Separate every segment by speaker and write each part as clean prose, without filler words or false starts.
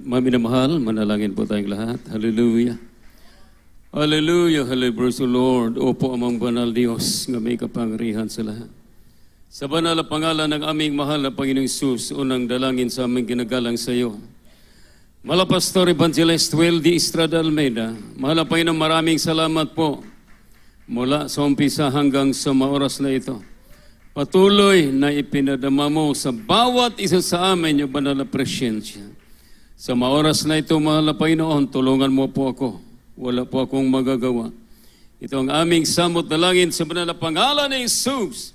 Speaker 1: Maminamahal, manalangin po tayong lahat. Hallelujah. Hallelujah, hallelujah, praise the Lord. Opo amang banal Diyos, nga may kapangyarihan sa lahat. Sa banal na pangalan ng aming mahal na Panginoong Hesus, unang dalangin sa aming ginagalang sa iyo. Mahal Pastor Evangelist Weldy Estrada Almeida, mahal na Panginoon, maraming salamat po mula sa umpisa hanggang sa oras na ito. Patuloy na ipinadama mo sa bawat isa sa amin yung banal na presensya. Sa oras na ito, mahal na Panginoon, tulungan mo po ako. Wala po akong magagawa. Ito ang aming samot na langin sa banal na pangalan ni Jesus.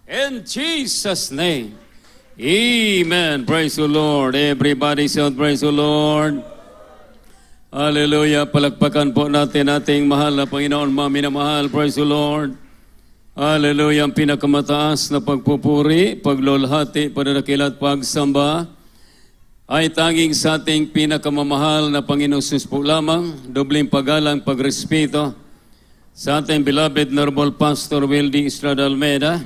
Speaker 1: In Jesus' name. Amen. Praise the Lord. Everybody shout, praise the Lord. Hallelujah. Palakpakan po natin ating mahal na Panginoon, maminamahal. Praise the Lord. Hallelujah. Ang pinakamataas na pagpupuri, paglulhati, pananakilat, pagsamba ay tanging sa ating pinakamamahal na Panginoon Jesus po lamang. Dobling paggalang, pagrespeto sa ating beloved Noble Pastor Weldy Estrada Almeida,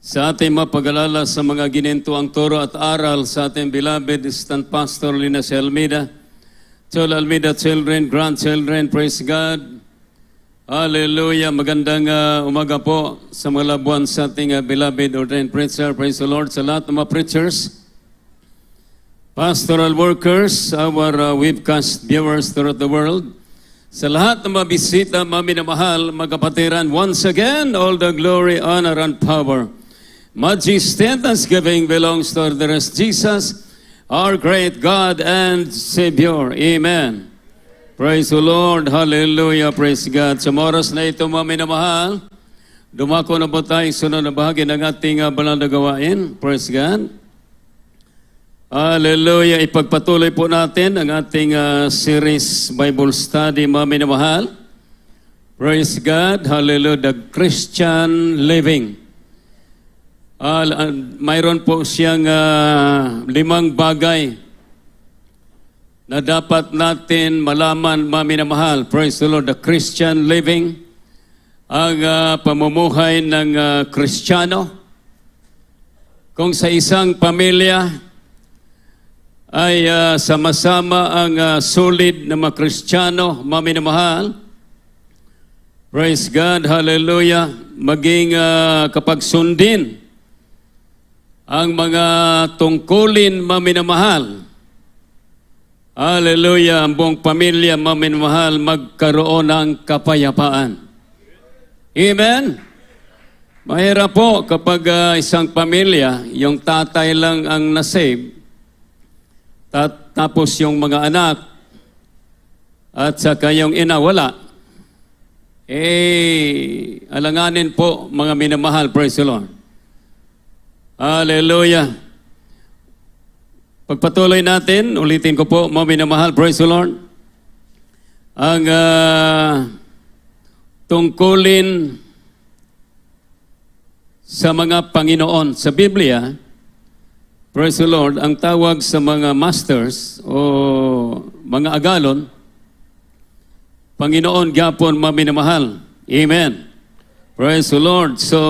Speaker 1: sa ating mapag-alala sa mga ginentuang turo at aral sa ating beloved Assistant Pastor Linas Almeida, Chol Almeida children, grandchildren, praise God. Hallelujah. Magandang umaga po sa mga labuan sa ating beloved ordained preacher. Praise the Lord. Sa lahat ng mga preachers, pastoral workers, our webcast viewers throughout the world, sa lahat ng mga bisita, maminamahal, magkapatiran, once again, all the glory, honor, and power, majesty and thanksgiving belongs to the rest Jesus, our great God and Savior. Amen. Praise the Lord. Hallelujah. Praise God. Sa oras na ito, maminamahal, dumako na po tayo sunod na bahagi ng ating banal na gawain. Praise God. Hallelujah. Ipagpatuloy po natin ang ating series Bible Study, maminamahal. Praise God. Hallelujah. The Christian Living. Mayroon po siyang 5 bagay na dapat natin malaman, maminamahal. Praise the Lord. The Christian Living. Ang pamumuhay ng Kristiyano. Kung sa isang pamilya ay sama-sama ang solid na mga Kristiyano, maminamahal. Praise God, hallelujah. Maging kapag sundin ang mga tungkulin, maminamahal. Hallelujah, ang buong pamilya, maminamahal, magkaroon ng kapayapaan. Amen? Mahirap po kapag isang pamilya, yung tatay lang ang nasave, tapos yung mga anak at saka yung ina wala. Alanganin po mga minamahal, praise the Lord. Hallelujah. Pagpatuloy natin, ulitin ko po, mga minamahal, praise the Lord. Ang tungkulin sa mga Panginoon sa Biblia, praise the Lord, ang tawag sa mga masters o mga agalon, Panginoon gyapon maminamahal. Amen. Praise the Lord. So,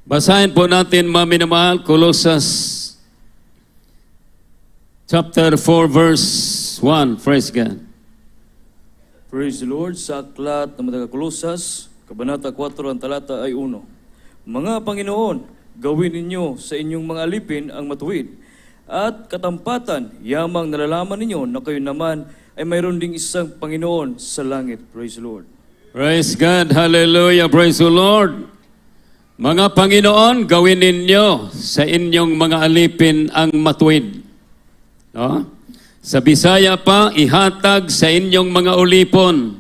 Speaker 1: basahin po natin maminamahal, Colossus chapter 4 verse 1. Praise God.
Speaker 2: Praise the Lord. Sa aklat ng mga Colossus, Kabanata 4, ang talata ay 1. Mga Panginoon, gawin ninyo sa inyong mga alipin ang matuwid at katampatan, yamang nalalaman ninyo na kayo naman ay mayroon ding isang Panginoon sa langit. Praise the Lord.
Speaker 1: Praise God. Hallelujah. Praise the Lord. Mga Panginoon, gawin ninyo sa inyong mga alipin ang matuwid. No? Sa Bisaya pa, ihatag sa inyong mga ulipon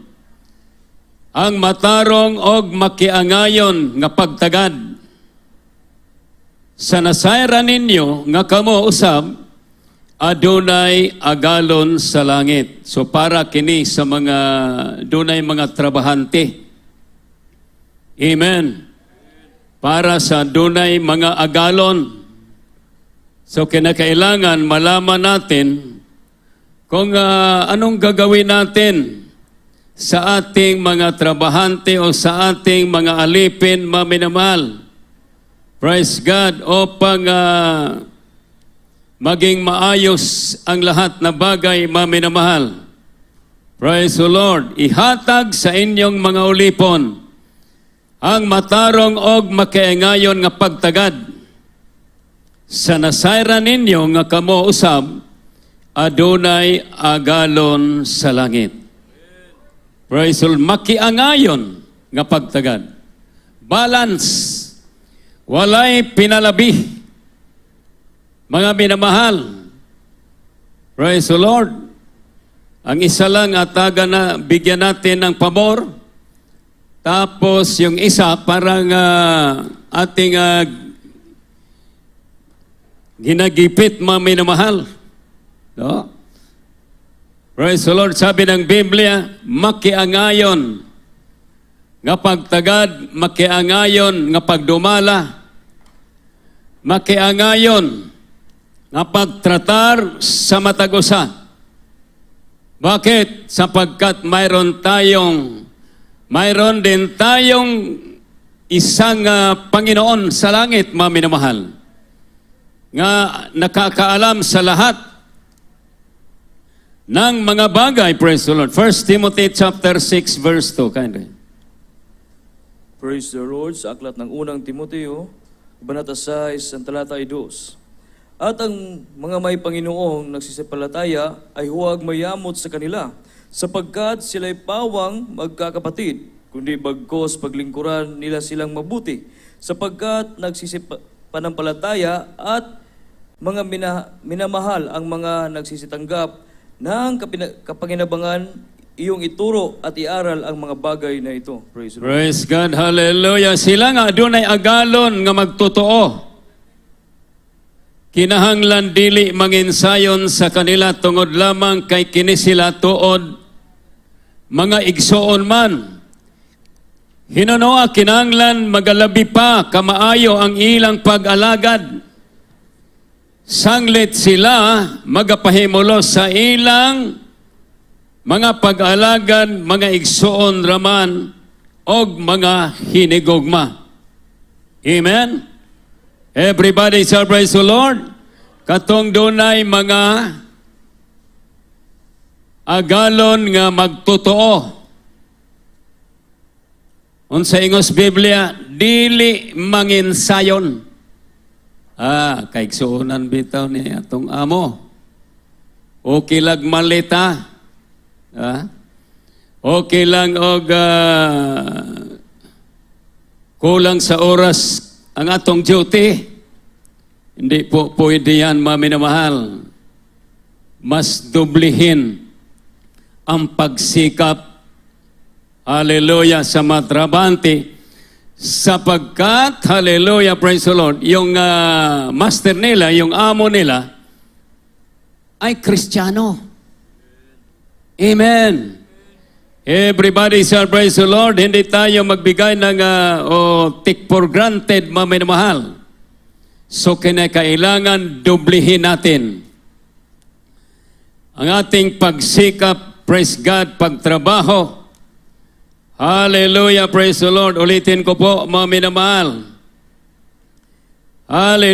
Speaker 1: ang matarong og makiangayon nga pagtagad. Sa nasayra ninyo nga kamo usab, adunay agalon sa langit. So para kini sa mga dunay mga trabahante. Amen. Para sa dunay mga agalon. So kinakailangan malaman natin kung anong gagawin natin sa ating mga trabahante o sa ating mga alipin, mga minamahal. Praise God, upang maging maayos ang lahat na bagay, mga minamahal. Praise the Lord. Ihatag sa inyong mga ulipon ang matarong og makiingayon nga pagtagad. Sa nasayran ninyo nga kamo usab, adunay agalon sa langit. Praise the Lord. Makiangayon nga pagtagad. Balance. Walay pinalabi. Mga minamahal. Praise the Lord. Ang isa lang ataga na bigyan natin ng pabor. Tapos yung isa parang ating ginagipit, mga minamahal. No? Praise the Lord. Sabi ng Biblia, makiangayon nga pagtagad, makiangayon nga pagdumala, makiangayon nga pagtratar sa matagusa. Bakit? Sapagkat mayroon din tayong isang Panginoon sa langit, mga minamahal, nga nakakaalam sa lahat ng mga bagay. Praise the Lord. 1 Timothy chapter 6 verse 2. Kindly.
Speaker 2: Praise the Lord. Sa aklat ng unang Timoteo, Kabanata 6, ang talata ay 2. At ang mga may Panginoong nagsisipalataya ay huwag mayamot sa kanila, sapagkat sila'y pawang magkakapatid, kundi bagkos paglingkuran nila silang mabuti, sapagkat nagsisipanampalataya at mga minamahal ang mga nagsisitanggap ng kapanginabangan, iyong ituro at iaral ang mga bagay na ito. Praise the Lord.
Speaker 1: Praise God. Hallelujah. Sila nga adunay agalon nga magtotoo. Kinahanglan dili manginsayon sa kanila tungod lamang kay kini sila tuod mga igsoon man. Hinanoa kinahanglan magalabi pa kamaayo ang ilang pag-alagad. Sanglit sila magapahimulo sa ilang mga pag-alagad, mga igsoon raman og mga hinigugma. Amen? Everybody celebrate the Lord. Katong dunay mga agalon nga magtotoo. Unsa ingos Biblia, dili manginsayon. Kaigsuonan bitaw ni atong amo. Okay lang malita. Okay lang og kulang sa oras ang atong duty. Hindi po pwede yan, mga minamahal. Mas dublihin ang pagsikap, hallelujah, sa matrabante, sapagkat, hallelujah, praise the Lord, yung master nila, yung amo nila, ay Kristiyano. Amen. Everybody shall praise the Lord. Hindi tayo magbigay ng take for granted, mga minamahal. So kinakailangan dublihin natin ang ating pagsikap, praise God, pagtrabaho. Hallelujah, praise the Lord. Ulitin ko po, mga minamahal.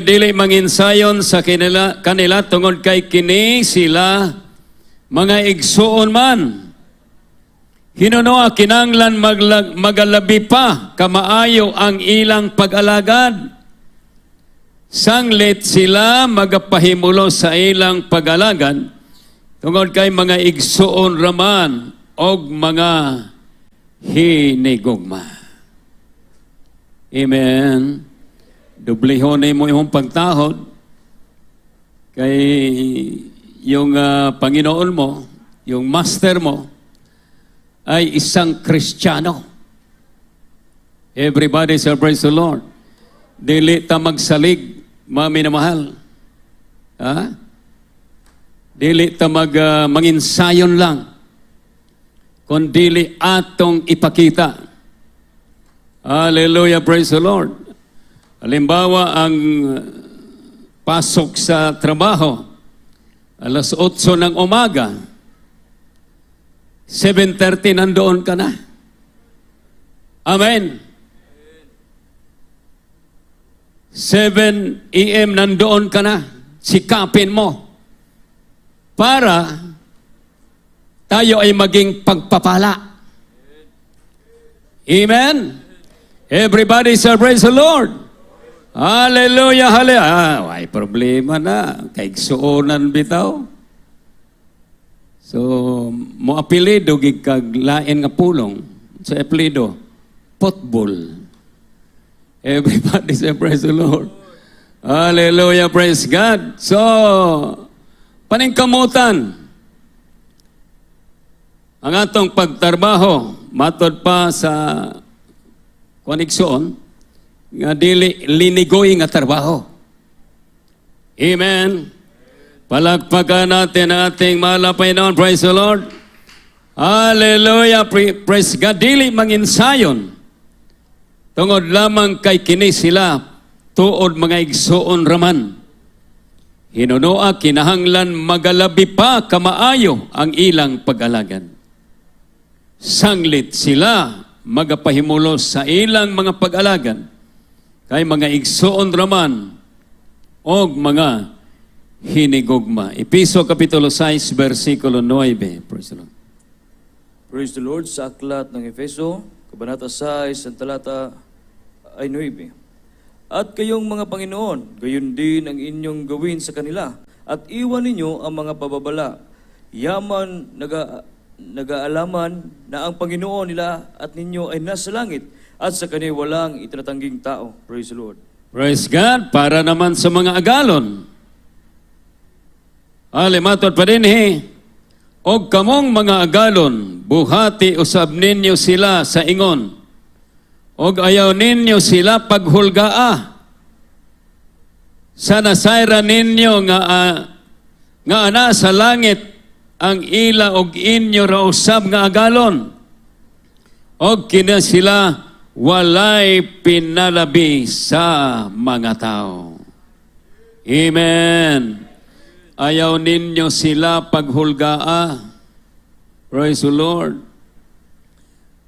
Speaker 1: Dili manginsayon sa kanila tungod kay kini sila mga igsuon man. Hinunoa kinanglan magalabi pa kamaayo ang ilang pag-alagad. Sanglit sila magapahimulo sa ilang pag-alagad tungod kay mga igsuon raman og mga hinigugma. Amen. Dublihon mo yung pagtahod kay yung Panginoon mo, yung master mo, ay isang Kristiyano. Everybody shall praise the Lord. Dili ta magsalig, mga minamahal. Dili ta manginsayon lang, kundi atong ipakita. Hallelujah, praise the Lord. Halimbawa, ang pasok sa trabaho, alas 8 ng umaga, 7:30 nandoon ka na. Amen. 7 a.m. nandoon ka na sikapin mo para tayo ay maging pagpapala. Amen? Everybody say, praise the Lord. Hallelujah, hallelujah. Ay, problema na. Kaigsuonan bitaw. So, mo apelido gig kag lain nga pulong. Sa apelido, Potbol. Everybody say, praise the Lord. Hallelujah, praise God. So, paningkamutan. Ang atong pagtarbaho, matod pa sa konekson, nga dili linigoy nga trabaho. Amen. Palakpakan natin ang ating malapay noon. Praise the Lord. Hallelujah. Praise God. Dili manginsayon. Tungod lamang kay kini sila tuod mga igsoon raman. Hinunoa kinahanglan magalabi pa kamaayo ang ilang pag-alagan. Sanglit sila magapahimulos sa ilang mga pag-alagan kay mga igsoon raman og mga hinigugma. Episo Kapitulo 6, versikulo 9. Praise the Lord.
Speaker 2: Praise the Lord. Sa aklat ng Efeso, Kabanata 6, ang talata ay 9. At kayong mga Panginoon, gayon din ang inyong gawin sa kanila, at iwan ninyo ang mga pababala. Yaman nag-aalaman na ang Panginoon nila at ninyo ay nasa langit, at sa kanya walang itinatangging tao. Praise the Lord.
Speaker 1: Praise God. Para naman sa mga agalon. Alimatod pa din og kamong mga agalon, buhati usab ninyo sila sa ingon. Og ayaw ninyo sila paghulgaa. Sa nasayra ninyo nga ana sa langit ang ila og inyo ra usab nga agalon. Og kina sila walay pinalabi sa mga tao. Amen. Ayaw ninyo sila paghulgaa. Praise the Lord.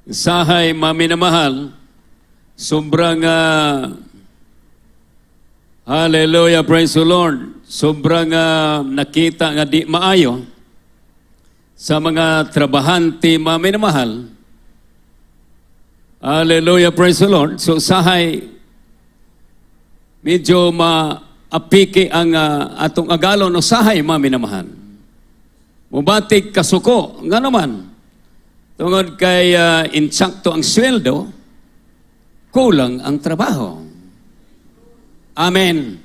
Speaker 1: Sahay maminamahal, sobrang hallelujah, praise the Lord. Sobrang nakita nga di maayo sa mga trabahante maminamahal. Hallelujah, praise the Lord. So sahay, medyo maapiki ang atong agalon o sahay maminamahan. Mubatik kasuko, nga naman. Tungod kay insakto ang sweldo, kulang ang trabaho. Amen.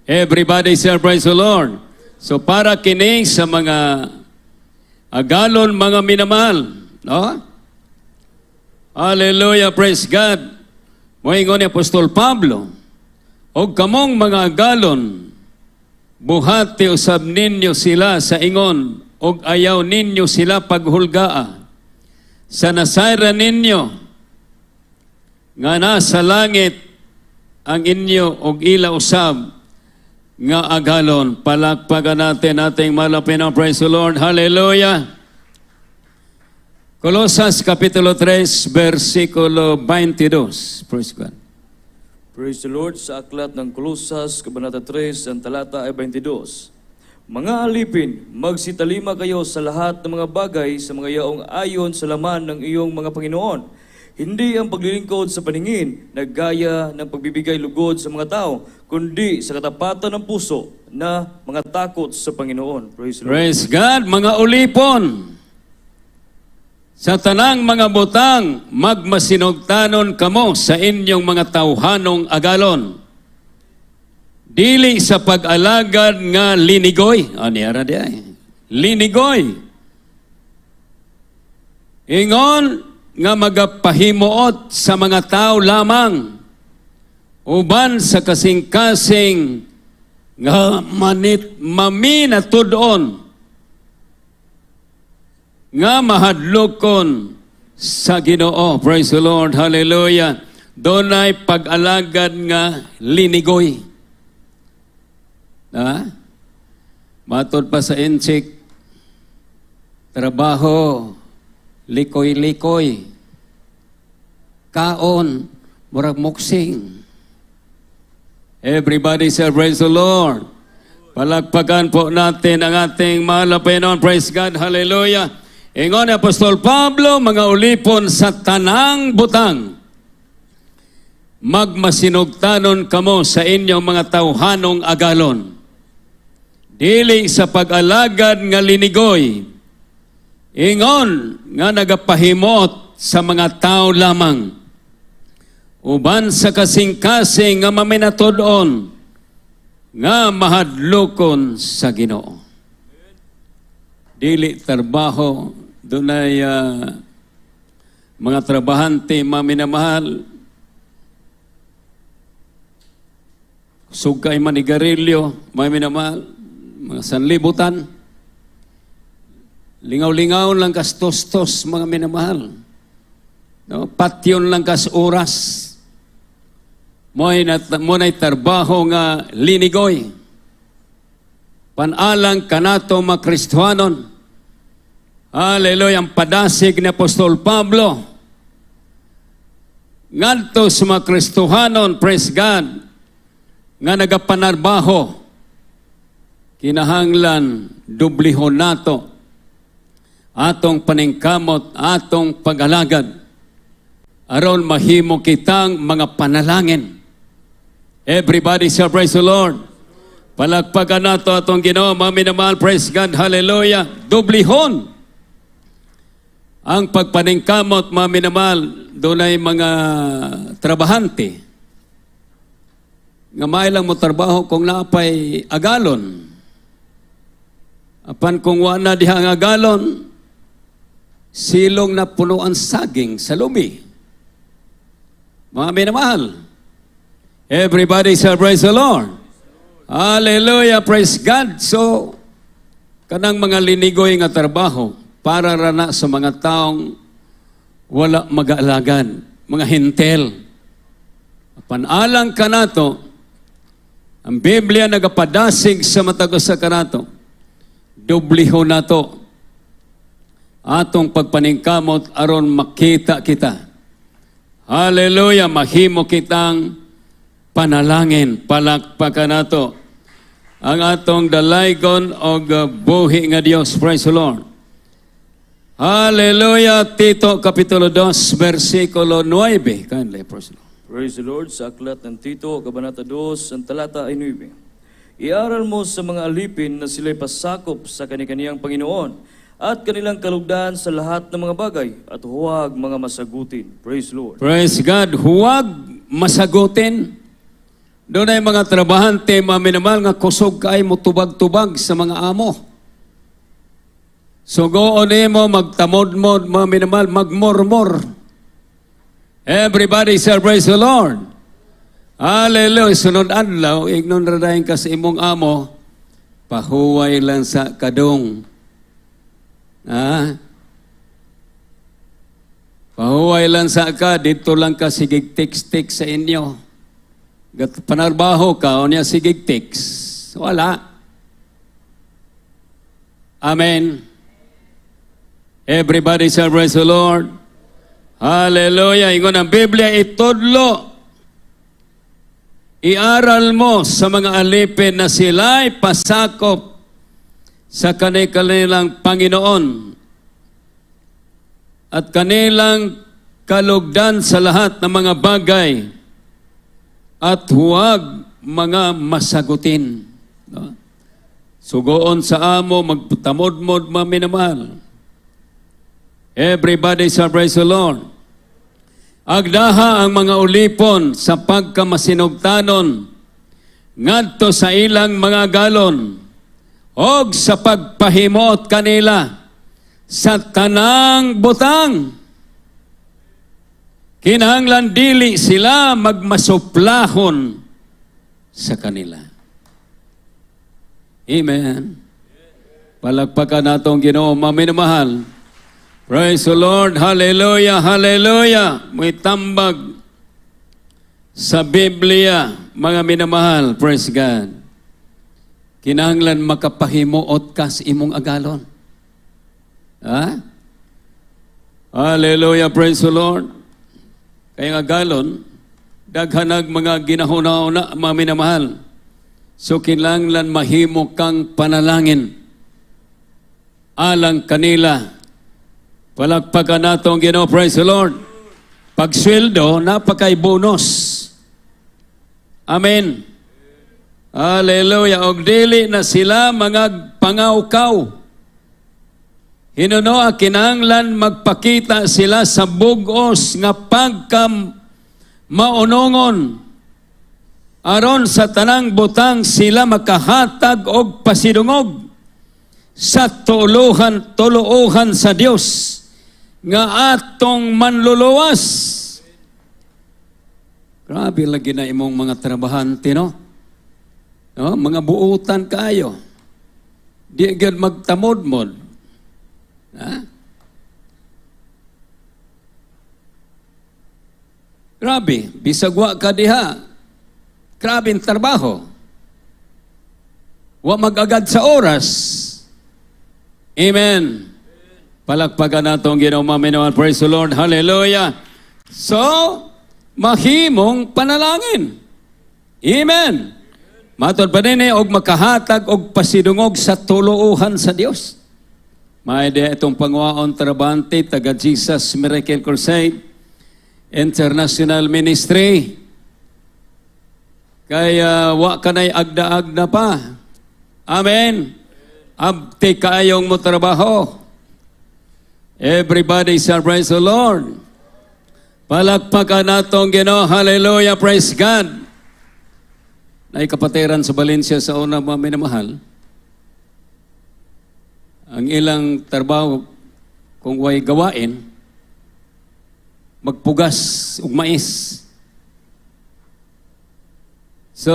Speaker 1: Everybody say, praise the Lord. So para kini sa mga agalon, mga minamahal, no? Hallelujah, praise God. Moingon ni Apostol Pablo, og kamong mga agalon, buhati usab ninyo sila sa ingon, og ayaw ninyo sila paghulgaa. Sa nasayra ninyo, nga nasa langit ang inyo og ila usab nga agalon. Palakpakan natin ating malapit na praise the Lord. Hallelujah. Colosas Kapitulo 3, versikulo 22. Praise God.
Speaker 2: Praise the Lord. Sa aklat ng Colosas, Kabanata 3, ang talata ay 22. Mga alipin, magsitalima kayo sa lahat ng mga bagay sa mga yaong ayon sa laman ng iyong mga Panginoon. Hindi ang paglilingkod sa paningin na gaya ng pagbibigay lugod sa mga tao, kundi sa katapatan ng puso na mga takot sa Panginoon. Praise the Lord.
Speaker 1: Praise God, mga ulipon. Sa tanang mga butang, magmasinugtanon kamo sa inyong mga tawhanong agalon. Dili sa pag-alagad nga linigoy. Niara di ay. Linigoy. Ingon nga magapahimuot sa mga tao lamang. Uban sa kasing-kasing nga maminatudon. Nga mahadlokon sa Ginoo. Praise the Lord. Hallelujah. Doon ay pag-alagad nga linigoy. Matod pa sa insik, trabaho, likoy-likoy, kaon, murag muksing. Everybody say, praise the Lord. Palakpakan po natin ang ating mahal na Panginoon. Praise God. Hallelujah. Ingon ni Apostol Pablo, mga ulipon sa tanang butang, magmasinugtanon kamo sa inyong mga tawhanong agalon. Dili sa pag-alagad nga linigoy, ingon nga nagapahimot sa mga tao lamang, uban sa kasing-kasing nga maminatod-on, nga mahadlokon sa Ginoo. Dili trabaho, dunay mga trabahante maminamahal, sugkay manigarilyo, maminamahal, mga sanlibutan, lingaw-lingaw lang kas tostos, mga minamahal. No? Patyon lang kas oras. Mo'y trabaho nga linigoy. Panalang kanato mga Kristiyanon. Hallelujah, ang padasig ni Apostol Pablo. Ngadto sa mga Kristiyanon, praise God, nga nagapanarbaho, kinahanglan dublihon nato atong paningkamot, atong pag-alagad, aron mahimo kitang mga panalangin. Everybody say praise the Lord. Palakpakan nato atong Ginoo, mga minamahal, praise God, hallelujah. Dublihon ang pagpaningkamot, mga minamahal. Doon ay mga trabahante nga may lang mo trabaho kung naapay agalon. Apan kung wala dihang agalon, silong na puno ang saging sa lumi. Mga minamahal, everybody say praise the Lord. Hallelujah, praise God. So, kanang mga linigoy nga trabaho, para rana sa mga taong wala mag-aalagan, mga hintel. Panalang kanato, ang Biblia nagapadasig sa matagos sa kanato, dubliho nato atong pagpaningkamot aron makita kita. Hallelujah, mahimo kitang panalangin. Palakpakan nato ang atong dalaygon o buhi nga Dios. Praise the Lord. Hallelujah. Tito Kapitulo 2, versikulo 9. Kindly, praise the Lord.
Speaker 2: Praise the Lord. Sa aklat ng Tito, Kabanata 2, ang talata ay 9. Iaral mo sa mga alipin na sila'y pasakop sa kanikaniyang Panginoon at kanilang kalugdan sa lahat ng mga bagay at huwag mga masagutin. Praise the Lord.
Speaker 1: Praise God. Huwag masagutin. Doon ay mga trabahante, mga minamahal, nga kusog kaay mo tubag-tubag sa mga amo. So goon mo, magtamod-mod, mga minamahal, magmormor. Everybody say praise the Lord. Hallelujah. Sunod adlaw, ignon radahin ka sa imong amo, pahuway lang sa kadong. Pahuway lang sa ka, dito lang ka sigig tik-tik sa inyo. Panarbaho ka, o niya sigig tiks. Wala. Amen. Everybody say praise the Lord. Hallelujah. Ingon ang Biblia, itudlo. Iaral mo sa mga alipin na sila'y pasakop sa kanilang Panginoon at kanilang kalugdan sa lahat ng mga bagay at huwag mga masagutin. No? Sugoon sa amo, magtamod-mod, maminamahal. Everybody say praise the Lord. Agdaha ang mga ulipon sa pagkamasinugtanon ngadto sa ilang mga galon og sa pagpahimot kanila sa tanang butang. Kinahanglan dili sila magmasuplahon sa kanila. Amen. Palakpakan natong Ginoo, maminamahal. Praise the Lord. Hallelujah, hallelujah. May tambag sa Biblia, mga minamahal. Praise God. Kinahanglan makapahimuot ka sa imong agalon. Ha? Hallelujah, praise the Lord. Kaya agalon, daghanag mga ginahuna-una, mga minamahal. So kinahanglan mahimo kang panalangin alang kanila. Palakpakan nato ang Ginoo, praise the Lord. Pag sweldo, napakay bonus. Amen. Hallelujah. Og dili na sila mga pangawkaw. Hinuno, kinahanglan magpakita sila sa bugos nga pagkam maunongon. Aron sa tanang butang sila makahatag og pasidungog sa tuluuhan sa Dios nga atong manluluwas. Grabe lagi na imong mga trabahante, no? No? Mga buutan kayo. Di agad magtamod-mod. Ha? Grabe, bisag wa ka diha. Grabe ang trabaho. Wa mag-agad sa oras. Amen. Palakpakan natong Ginoo maminuan. Praise the Lord. Hallelujah. So, mahimong panalangin. Amen. Matod pa din og makahatag og pasidungog sa tuluuhan sa Dios. May de itong panguwaon trabante taga Jesus Miracle Crusade International Ministry. Kaya wa kanay agda-agda pa. Amen. Abte kaayong mo trabaho. Everybody shall praise the Lord. Palakpakan natong Ginoo. Hallelujah. Praise God. Naikapatiran sa Valencia sa una mga minamahal. Ang ilang trabaho kung way gawain, magpugas ug mais. So,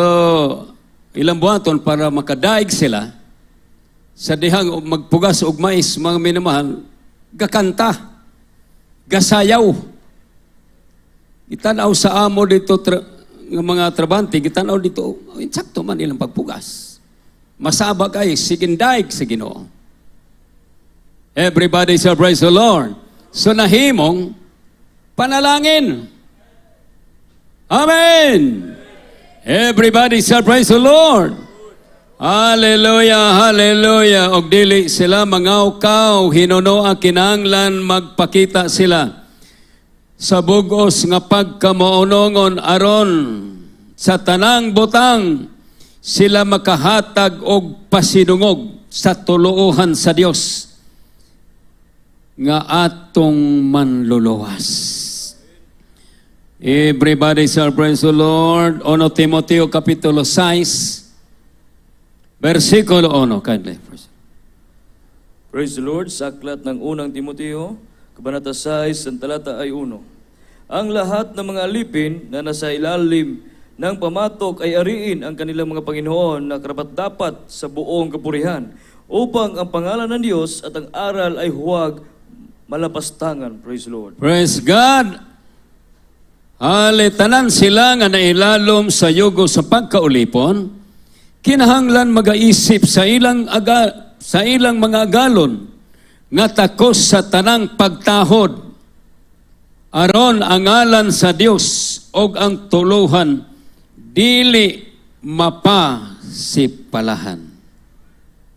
Speaker 1: ilang buhaton para makadaig sila sa dihang magpugas og mais, mga minamahal, gakanta, gasayaw. Itanaw sa amo dito ng mga trabante, itanaw dito, insakto man ilang pagpugas. Masaba kay sigindaig sa Ginoo. Everybody shall praise the Lord. So nahimong panalangin. Amen. Everybody shall praise the Lord. Hallelujah, hallelujah. Og dili sila mangawkaw, hinuno ang kinahanglan magpakita sila sa bugos nga pagkamaunongon aron sa tanang butang sila makahatag og pasidungog sa tuluuhan sa Dios nga atong manluluwas. Everybody shall praise the Lord. 1 Timoteo kapitulo 6 versikulo 1. Kindly.
Speaker 2: Praise the Lord. Sa aklat ng unang Timoteo, kabanata 6, ang talata ay 1. Ang lahat ng mga alipin na nasa ilalim ng pamatok ay ariin ang kanilang mga Panginoon na karapat-dapat sa buong kapurihan, upang ang pangalan ng Diyos at ang aral ay huwag malapastangan. Praise the Lord.
Speaker 1: Praise God. Tanan sila nga nailalom sa yugo sa pagkaulipon, kinahanglan magaisip sa ilang mga agalon nga takos sa tanang pagtahod aron ang ngalan sa Dios og ang tuluhan dili mapasipalahan.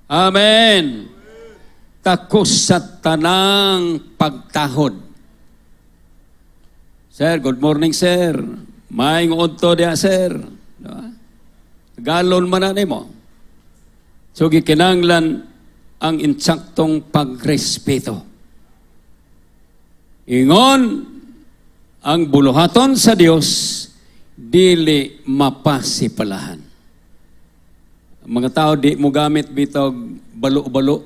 Speaker 1: Amen. Takos sa tanang pagtahod. Sir, good morning, sir. Maayong udto diya, sir. Galon man na mo. So, gikinanglan ang insaktong pagrespeto. Ingon, ang buluhaton sa Dios, dili mapasipalahan. Ang mga tao, di mo gamit bitog balo-balo.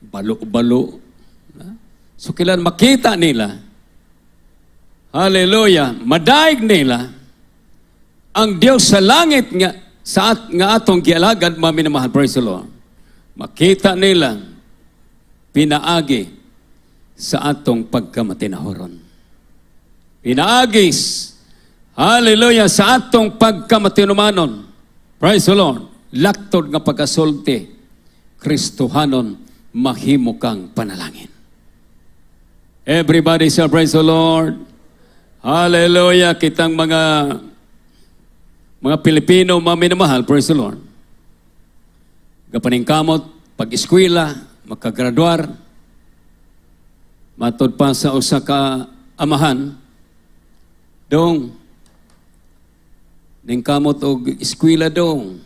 Speaker 1: Balo-balo. So, kailan makita nila, hallelujah, madaig nila, ang Diyos sa langit nga atong gialagad maminamahal, praise the Lord. Makita nila pinaagi sa atong pagkamatinahoron. Pinaagis, hallelujah, sa atong pagkamatinumanon. Praise the Lord. Laktod nga pagkasulti, Kristohanon, mahimo kang panalangin. Everybody shall praise the Lord. Hallelujah, kitang mga Mga Pilipino, mga minamahal, praise the Lord. Kapaningkamot, pag-eskwela, makagraduar, matod pa sa usa ka amahan, dong, ningkamot og eskwela dong,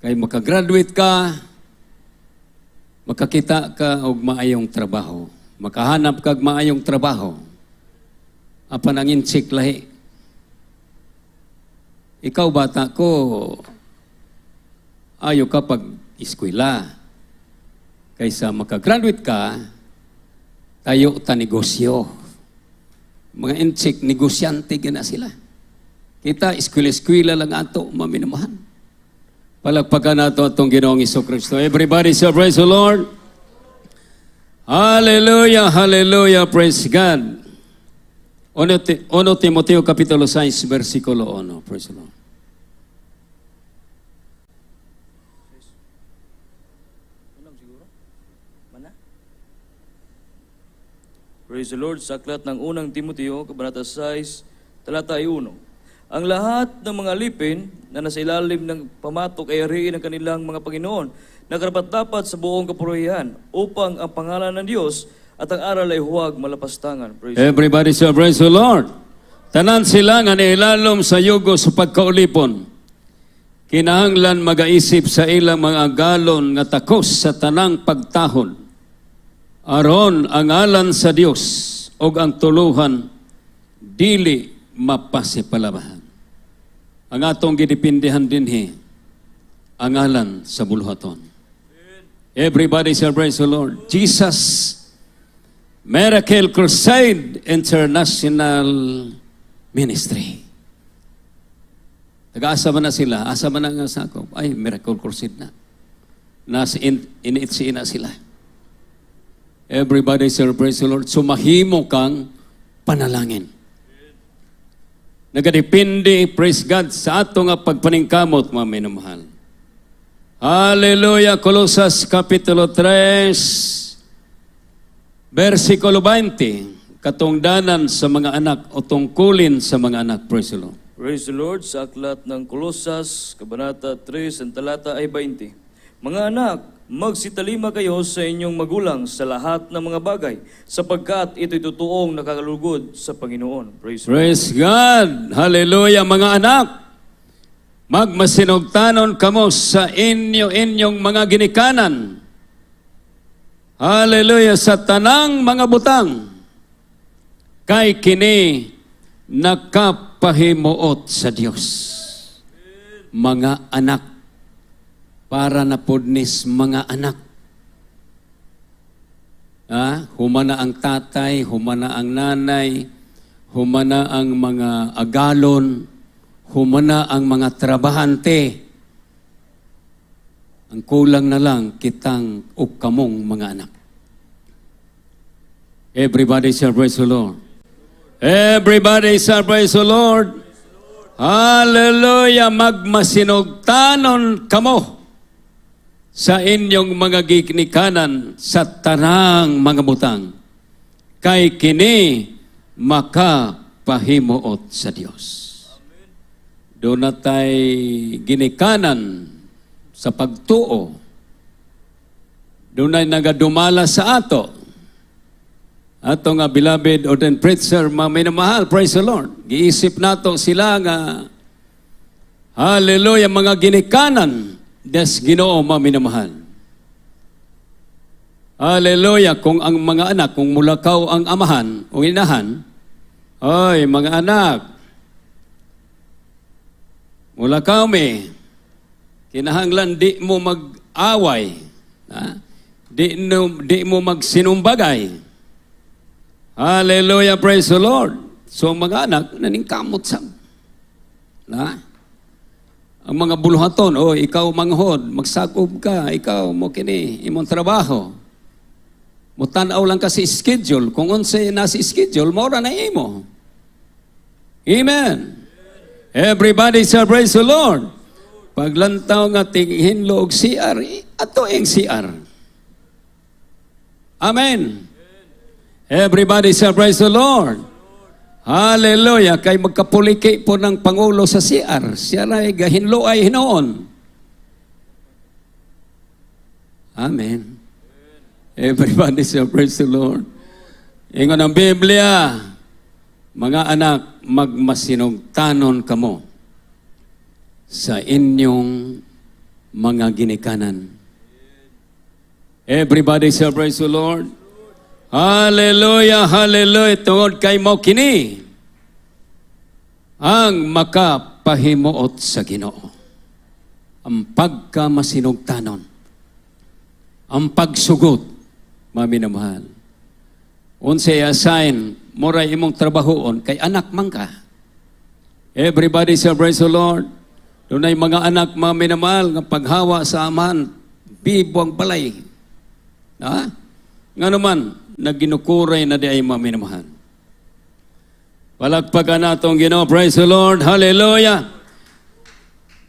Speaker 1: kay makagraduate ka, makakita ka og maayong trabaho, makahanap kag maayong trabaho, apan ang insik lahi. Ikaw bata ko, ayaw ka pag-eskwela. Kaysa makagraduate ka, tayo ta negosyo. Mga insik, negosyante gina sila. Kita, eskwela-eskwela lang ato, maminamahan. Palagpagan nato atong Ginoong Jesucristo. Everybody say, praise the Lord. Hallelujah, hallelujah, praise God. 1 Timoteo Kapitulo 6, versikulo 1. Praise the Lord.
Speaker 2: Praise the Lord, sa aklat ng unang Timoteo, Kabanata 6, talata 1. Ang lahat ng mga alipin na nasa ilalim ng pamatok ay ariin ng kanilang mga Panginoon na karapat-dapat sa buong kapurihan upang ang pangalan ng Diyos at ang aral ay huwag malapastangan. Praise
Speaker 1: Everybody say, praise the Lord. Tanan sila nga niilalom sa yugo sa pagkaulipon. Kinahanglan magaisip sa ilang mga galon nga takos sa tanang pagtahon. Aron ang alan sa Dios o ang tuluhan dili mapasipalabahan. Ang atong gidipindihan dinhi ang alan sa buluhaton. Everybody say, praise the Lord. Jesus Miracle Crusade International Ministry. Taga-asa man na sila? Asa man na nga sakop? Ay, Miracle Crusade na. Nasa iniitsi na sila. Everybody say, praise the Lord. Sumahimo kang panalangin. Nagadepende, praise God, sa ato nga pagpaningkamot, mga minamahal. Hallelujah. Colossus Kapitulo 3, versikulo 20, katungdanan sa mga anak o tungkulin sa mga anak. Praise the Lord.
Speaker 2: Praise the Lord, sa aklat ng Colossus, Kabanata 3, ang talata ay 20. Mga anak, magsitalima kayo sa inyong magulang sa lahat ng mga bagay, sapagkat ito'y totoong nakakalugod sa Panginoon. Praise the Lord.
Speaker 1: Praise God. Hallelujah. Mga anak, magmasinugtanon kamo sa inyong mga ginikanan. Hallelujah, sa tanang mga butang, kay kini nakapahimuot sa Dios. Mga anak, para na podnis mga anak. Humana ang tatay, humana ang nanay, humana ang mga agalon, humana ang mga trabahante. Ang kulang na lang kitang kamong mga anak. Everybody shall praise the Lord. Everybody shall praise the Lord. Hallelujah. Magmasinugtanon kamo sa inyong mga gignikanan sa tanang mga butang. Kay kini makapahimuot sa Dios. Doon na tayo ginikanan sa pagtuo. Doon ay nagadumala sa ato. Ato nga beloved ordained preacher, minamahal, praise the Lord. Giisip nato sila nga, hallelujah, mga ginikanan des Ginoo, minamahal. Hallelujah, kung ang mga anak, kung mulakaw ang amahan o inahan, oy, mga anak, mulakaw me, kinahanglan di mo mag-away, di mo magsinumbagay. Hallelujah, praise the Lord. So mga anak, naningkamot sa. Ang mga buluhaton, ikaw manghod, magsakob ka, ikaw mo kini, imong trabaho. Mutanaw lang ka si schedule. Kung unsay nasa schedule, maura na imo. Amen. Everybody shall praise the Lord. Paglantaw nga tinghinlo og CR, ato ang CR. Amen. Everybody shall praise the Lord. Hallelujah. Kay magkapuliki po ng Pangulo sa CR. Siya na gahinlo ay hinoon. Amen. Everybody say, praise the Lord. Ingon ang Biblia, mga anak, magmasinugtanon kamo sa inyong mga ginikanan. Everybody say, praise the Lord. Hallelujah, hallelujah. Tungod kay mo kini ang makapahimuot sa Ginoo. Ang pagkamasinugtanon. Ang pagsugot, maminamahal. Unsay assign, moray imong trabahoon, kay anak man ka. Everybody say, praise the Lord. Doon ay mga anak, maminamahal, ng paghawa sa amahan, bibo ang balay. Ha? Nga naman, naginukuray na di ay maminamahal. Palagpagan natong Ginoo. Praise the Lord. Hallelujah.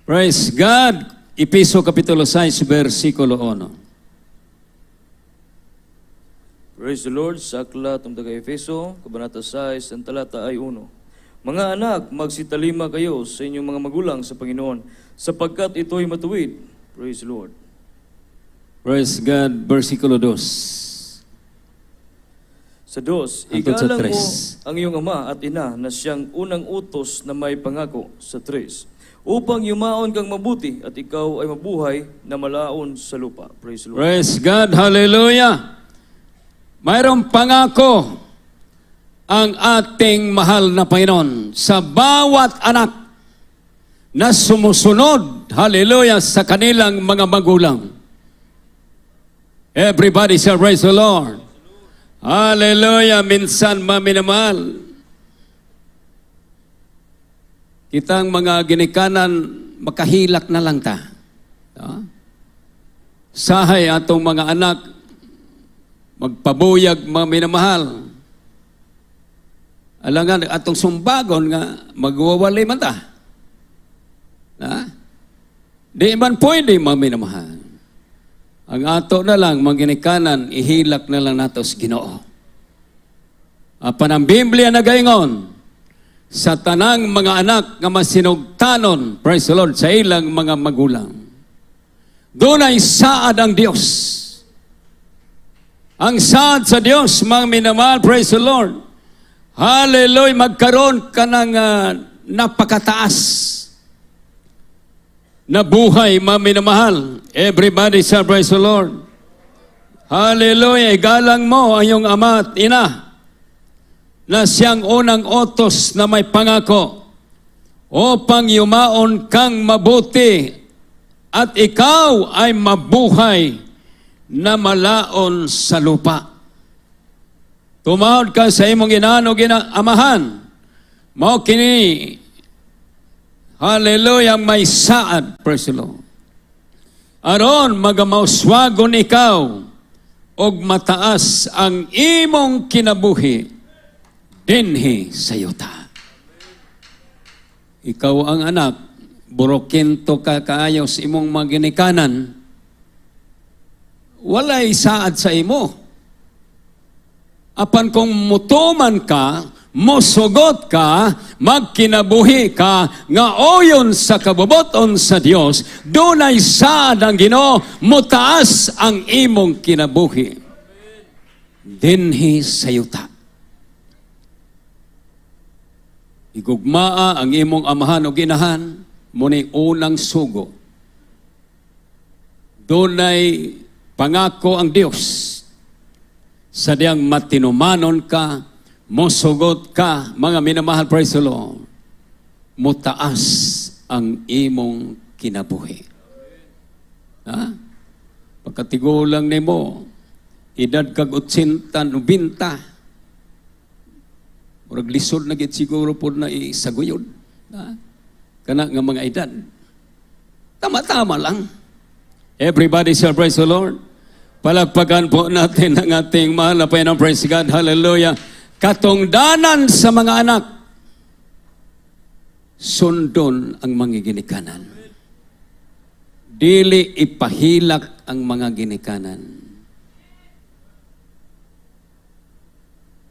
Speaker 1: Praise God. Episo Kapitulo 6, versikulo 1.
Speaker 2: Praise the Lord. Sa aklat ng taga-Efeso, Kabanata 6, ang talata ay 1. Mga anak, magsitalima kayo sa inyong mga magulang sa Panginoon, sapagkat ito'y matuwid. Praise the Lord.
Speaker 1: Praise God. Versikulo 2.
Speaker 2: Sa 2,
Speaker 1: Hangtod sa
Speaker 2: igalang mo
Speaker 1: 3.
Speaker 2: ang iyong ama at ina na siyang unang utos na may pangako sa 3, upang yumaon kang mabuti at ikaw ay mabuhay na malaon sa lupa. Praise the Lord.
Speaker 1: Praise God. Hallelujah. Mayroong pangako ang ating mahal na Panginoon sa bawat anak na sumusunod, hallelujah, sa kanilang mga magulang. Everybody say, praise the Lord. Hallelujah. Minsan, maminamahal, kitang mga ginikanan, makahilak na lang ta. Sahay atong mga anak, magpabuyag, maminamahal. Alangan, atong sumbagon nga, magwawalay man ta. Di man pwede, maminamahal. Ang ato na lang, mga ginikanan, ihilak na lang nato sa Ginoo. Apan ang Biblia nagaingon, sa tanang mga anak nga masinugtanon, praise the Lord, sa ilang mga magulang. Doon ay saad ang Diyos. Ang saad sa Diyos, mga minamahal, praise the Lord. Hallelujah, magkaroon ka ng napakataas na buhay, mga minamahal. Everybody say, praise the Lord. Hallelujah, igalang mo ang iyong ama at ina na siyang unang utos na may pangako upang yumaon kang mabuti at ikaw ay mabuhay na malaon sa lupa. Tumawad ka sa imong inaano amahan. Mao kini, hallelujah, may saad, praise the Lord. Aron magamauswagon ikaw og mataas ang imong kinabuhi dinhi sa yuta. Ikaw ang anak, burokinto ka kaayo sa imong mga ginikanan, walay saad sa imo. Apan kung mutuman ka, mosugot ka, magkinabuhi ka, nga oyon sa kabuboton sa Dios, dunay saad ang Ginoo, mutaas ang imong kinabuhi dinhi sa yuta. Igugmaa ang imong amahan o ginahan, muni unang sugo. Dunay pangako ang Dios, sa diyang matinumanon ka, mosugot ka, mga minamahal, praise the Lord, mutaas ang imong kinabuhi. Pagkatigulang nimo, edad kag 80, 90, murag lisod na gid siguro po na isaguyod. Kana nga mga edad. Tama-tama lang. Everybody say, praise the Lord. Palagpagan po natin ang ating mahal na Panginoon. Praise God. Hallelujah. Katungdanan sa mga anak, sundon ang mga ginikanan. Dili ipahilak ang mga ginikanan.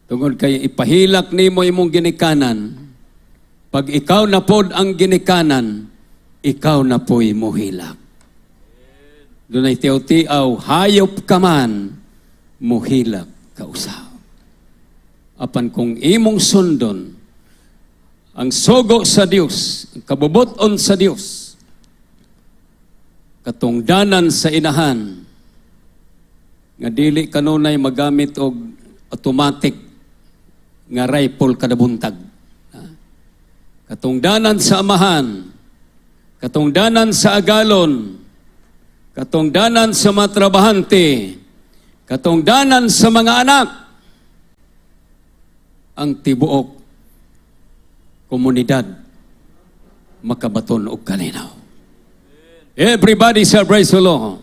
Speaker 1: Tungod kay ipahilak nimo imong ginikanan. Pag ikaw na pod ang ginikanan, ikaw na po'y muhilak. Doon ay tiyaw-tiyaw, hayop ka man, muhilak ka usaw. Apan kung imong sundon, ang sogo sa Dios, ang kabubuton sa Dios, katungdanan sa inahan, nga dili kanunay magamit og automatic nga rifle kada buntag. Katungdanan sa amahan, katungdanan sa agalon, katungdanan sa mga trabahante, katungdanan sa mga anak, ang tibuok komunidad makabaton og kalinaw. Everybody say praise the Lord.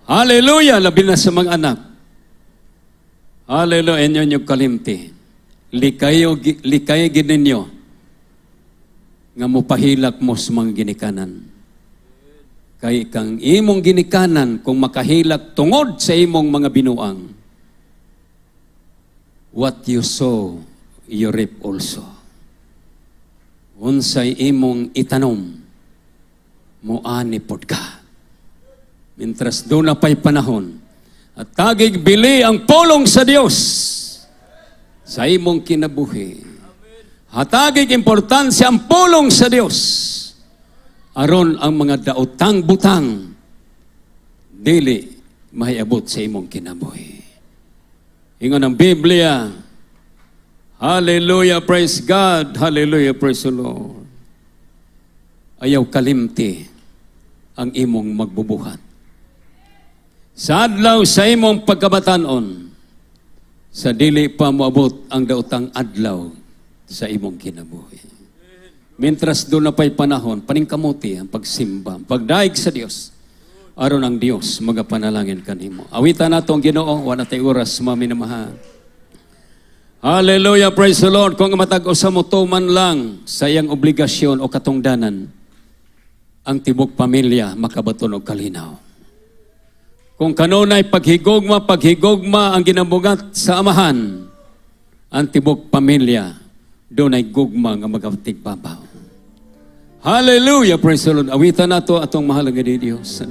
Speaker 1: Hallelujah, labi na sa mga anak. Hallelujah, inyo yung kalimti. Likay gid ninyo nga mupahilak mo sa mga ginikanan. Kay kang imong ginikanan kung makahilak tungod sa imong mga binuang, what you sow, you reap also. Unsay imong itanom, muani pod ka. Mintras doon na pa'y panahon, at tagig bili ang pulong sa Dios sa imong kinabuhi. Hatagig importansya ang pulong sa Dios. Aron ang mga daotang butang dili mahiabot sa imong kinabuhi. Ingon ang Biblia, hallelujah, praise God, hallelujah, praise the Lord. Ayaw kalimti ang imong magbubuhat. Sa adlaw sa imong pagkabatanon, sa dili pa moabot ang daotang adlaw sa imong kinabuhi. Mintras doon na pa'y panahon, paningkamuti ang pagsimba, pagdaig sa Dios, aron ang Dios magapanalangin kanimo. Awitan nato ang Ginoo, wala tay oras maminamahal. Hallelujah, praise the Lord. Kung matag-o sa mo man lang sa iyang obligasyon o katungdanan, ang tibok pamilya makabaton og kalinaw. Kung kanunay paghigugma ang ginabugat sa amahan, ang tibok pamilya, doon ay gugma nga magatigbabaw. Hallelujah, praise the Lord. Awitan nato atong mahalaga ni Dios.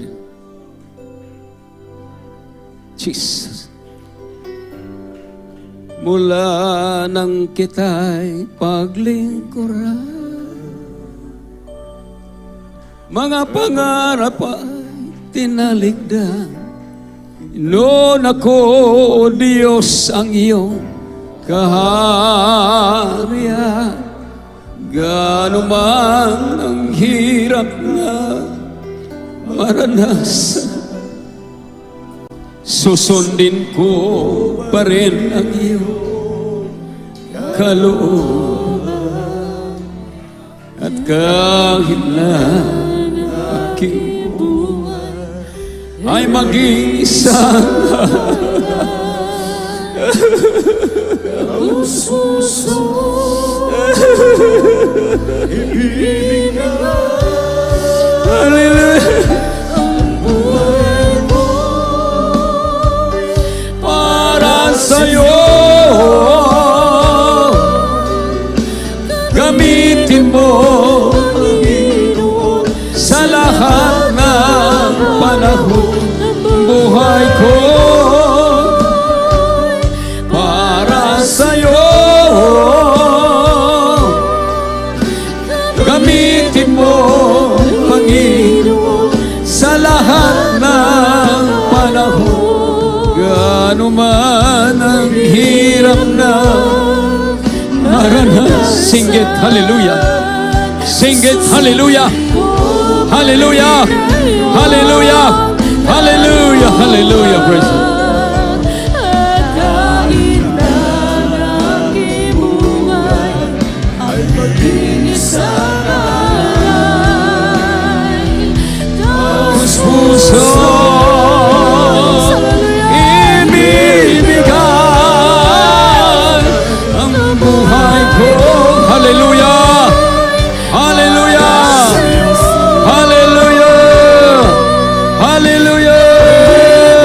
Speaker 1: Jesus. Mula nang kita'y paglingkuran, mga pangarap ay tinaligdan. Noon ako, O Diyos, ang iyong kaharian. Gaano man ang hirap na maranasan, susundin ko pa rin ang iyong kalooban. At kahit na aking buhay ay maging isang puso, ibigin ka. Hallelujah. Ang buhay mo para sa'yo. Gamitin mo, Panginoon, sa lahat ng panahon. Buhay ko para sa'yo. Gamitin mo, Panginoon, sa lahat ng panahon. Gaano man ang hirap na maranas. Sing it, hallelujah. Sing it, hallelujah. Hallelujah. Hallelujah. Hallelujah. Hallelujah. Praise God. Puso ibibigay ang buhay ko. Hallelujah! Hallelujah! Hallelujah! Hallelujah!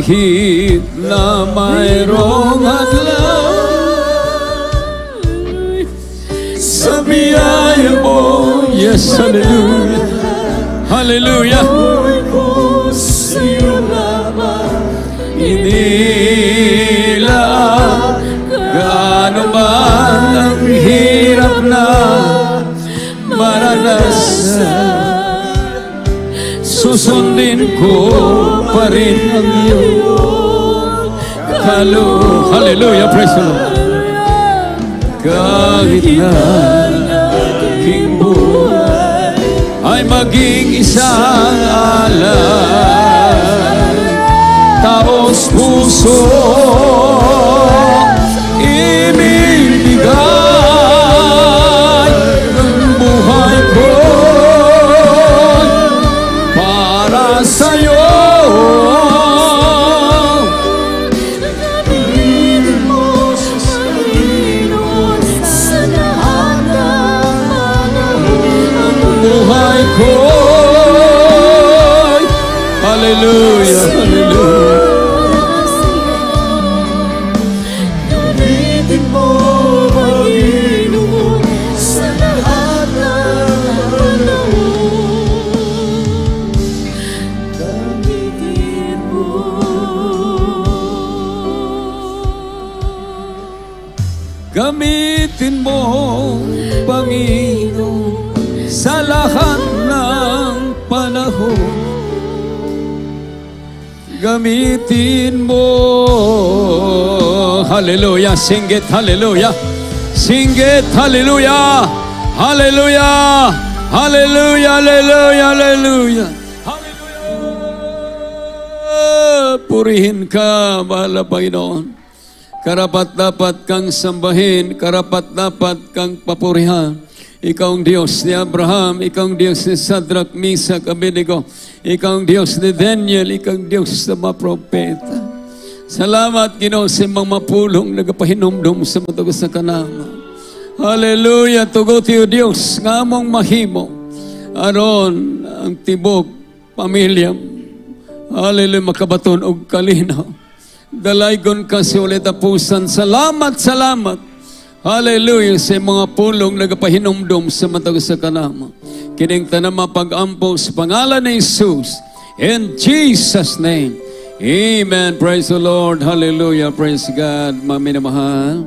Speaker 1: kahit na mayroong hadlang sa biyaya mo. Yes, hallelujah. Hallelujah. Inila gaano man ang hirap na maranasan, susundin ko pa rin ang iyong kalooban. Hallelujah, praise the Lord. Kahit na aking buhay ay maging isang alay, taos puso ibibigay ng buhay ko para sa'yo.
Speaker 3: Gamitin mo, Panginoon, sa lahat ng panahon.
Speaker 1: Buhay ko. Hallelujah, hallelujah.
Speaker 3: Gamitin mo, Panginoon, sa lahat ng panahon. Gamitin mo.
Speaker 1: Gamitin mo, Panginoon, sa lahat ng panahon. Gamitin mo. Hallelujah. Sing it, hallelujah. Sing it, hallelujah. Hallelujah. Hallelujah, hallelujah, hallelujah. Hallelujah. Purihin ka, mahal na Panginoon. Karapat-dapat kang sambahin, karapat-dapat kang papurihan. Ikaw ang Diyos ni Abraham, ikaw ang Diyos ni Shadrach, Meshach, Abednego, ikaw ang Diyos ni Daniel, ikaw ang Diyos sa mga propeta. Salamat, Ginoo, sa mga mapulong nagapahinomdom sa matugas sa kanama. Hallelujah, tugot iyo Diyos, nga mong mahimo. Aron ang tibok, pamilya, hallelujah, makabaton og kalinaw. Dalaygon ka si ulit apusan. Salamat, salamat. Hallelujah sa mga pulong nagapahinomdom sa matag sa kanama. Kining tanama pag-ampo sa pangalan ni Jesus. In Jesus' name. Amen. Praise the Lord. Hallelujah. Praise God. Maminamahal.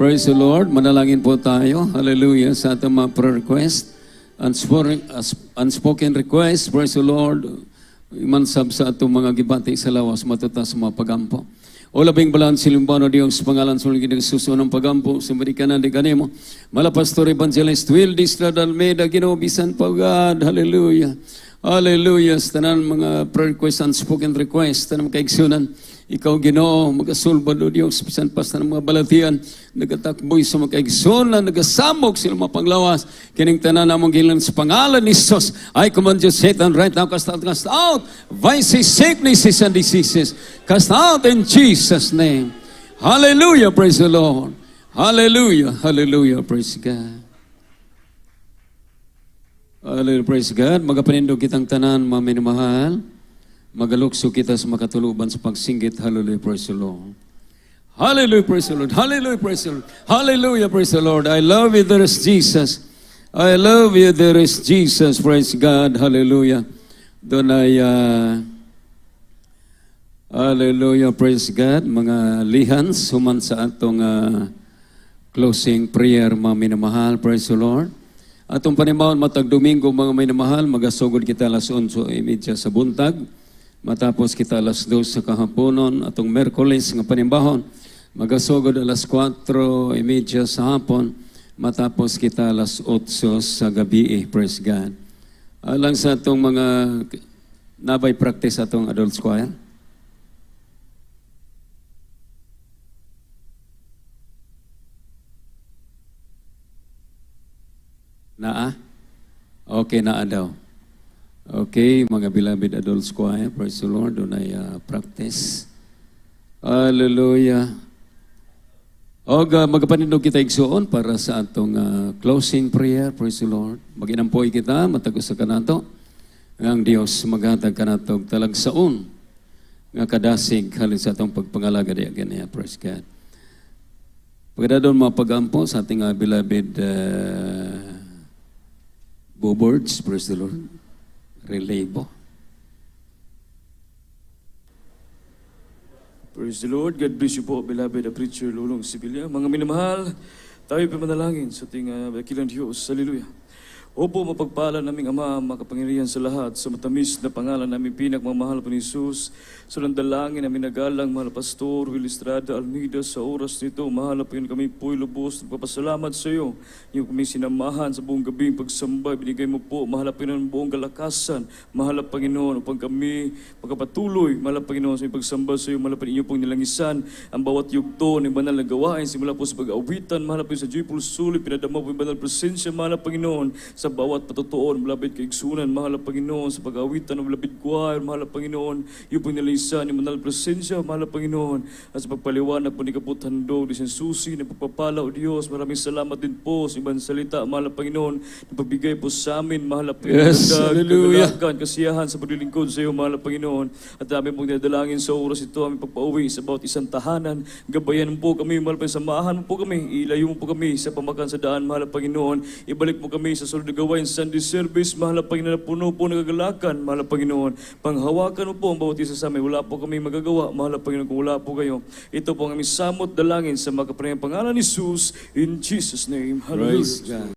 Speaker 1: Praise the Lord. Manalangin po tayo. Hallelujah sa ating mga prayer request. Unspoken request. Praise the Lord. Imansab sa atong mga gibati sa lawas matutas sa mga pagampo. O labing balaan silimbano Diyos, pangalan sa ulit ng susunong pagampo, sumari ka na di kanimo. Mala Pastor Evangelist Will Dislad Almeida, ginobisan pa God, hallelujah. Hallelujah, sa tanan mga prayer request, unspoken request, tanan kaigsunan. Ikaw Ginoo, magasulbad o Diyos, bisan pas na mga balatian, nagatakboy sa mga kaigsunan, nagasamok sila mga panglawas. Kining tanan namang gilan sa pangalan ni Jesus. I command you, Satan, right now, cast out, vices, sicknesses, and diseases. Cast out in Jesus' name. Hallelujah, praise the Lord. Hallelujah, hallelujah, praise God. Hallelujah, praise God. Magapanindog kitang tanan, mga minamahal. Magalukso kita sa makatuluban sa pagsinggit. Hallelujah, praise the Lord. Hallelujah, praise the Lord. Hallelujah, praise the Lord. Hallelujah, praise the Lord. I love you, there is Jesus. I love you, there is Jesus. Praise God. Hallelujah. Doon ay, hallelujah, praise God. Mga lihans, human sa atong closing prayer, mga minamahal. Praise the Lord. Atong panimahon, matag Domingo, mga minamahal, magasugod kita alas 11:30 sa buntag. Matapos kita alas 2 sa kahaponon, atong Merkulis nga panimbahon, magasugod alas 4:30 sa hapon, matapos kita alas 8 sa gabi. Praise God. Alang sa atong mga nabay practice atong adult choir. Naa? Okay, naa daw. Okay, mga beloved adults choir, praise the Lord, doon ay practice. Hallelujah. O magapanindog kita igsuon para sa atong closing prayer, praise the Lord. Maginampoy kita, matagos sa kanato. Ang Diyos maghatag kanato talagsaon. nga kadasig halin sa atong pagpangalaga diya ganiya. Praise God. Pagkada doon mga pag-ampo sa ating beloved Boboards, praise the Lord, relay po.
Speaker 2: Praise the Lord. God bless you po, beloved preacher Lulong Sibilya. Mga minamahal, tayo pimanalangin sa ating dakilang Diyos. Hallelujah. Opo, mapagpala naming Ama, makapangyarihan sa lahat, sa matamis na pangalan namin pinagmamahal po ni Jesus, sa landalangin namin nagalang, mahal Pastor Will Estrada Almeida, sa oras nito, mahal po yun kami po'y lubos, nagpapasalamat sa iyo, yung kami sinamahan sa buong gabing pagsamba, binigay mo po, mahal po yun ang buong kalakasan, mahal Panginoon, upang kami magkapatuloy, mahal Panginoon, sa iyong pagsamba sa iyo, mahal po ninyo pong nilangisan, ang bawat yugto ng banal na gawain, simula po sa pag-awitan, mahal po yun sa joyful sulit, pinadama po yung banal presensya, mahal Panginoon, sa bawat patutuon, malapit kaigsunan, mahal ang Panginoon, sa pag-awitan ng malapit choir, mahal ang Panginoon, yung pong nilaisan, yung manal presensya, mahal ang Panginoon, at sa pagpaliwanag po ni Kaputhandog, di Susi, na pagpapala o Diyos, maraming salamat din po sa ibang salita, mahal ang Panginoon, na pagbigay po sa amin, mahal ang Panginoon,
Speaker 1: Yes, hallelujah.
Speaker 2: kagalakan, kasiyahan sa paglilingkod sa iyo, mahal ang Panginoon, at aming pong dinadalangin sa oras ito, aming pagpauwi sa bawat isang tahanan, gabayan mo po kami, mahal ang samahan mo po kami, ilayo mo po kami sa pamakan sa daan, mahal ang Panginoon, ibalik mo kami sa sunod na gawain Sunday service, mahal ang Panginoon, puno po nagagalakan, mahal ang Panginoon, panghawakan mo po ang bawat isa sa amin, wala po kami magagawa, mahal ang Panginoon, kung wala po kayo. Ito po ang aming samot dalangin sa makapangyarihang pangalan ni Jesus, in Jesus' name. Hallelujah.
Speaker 1: Praise God.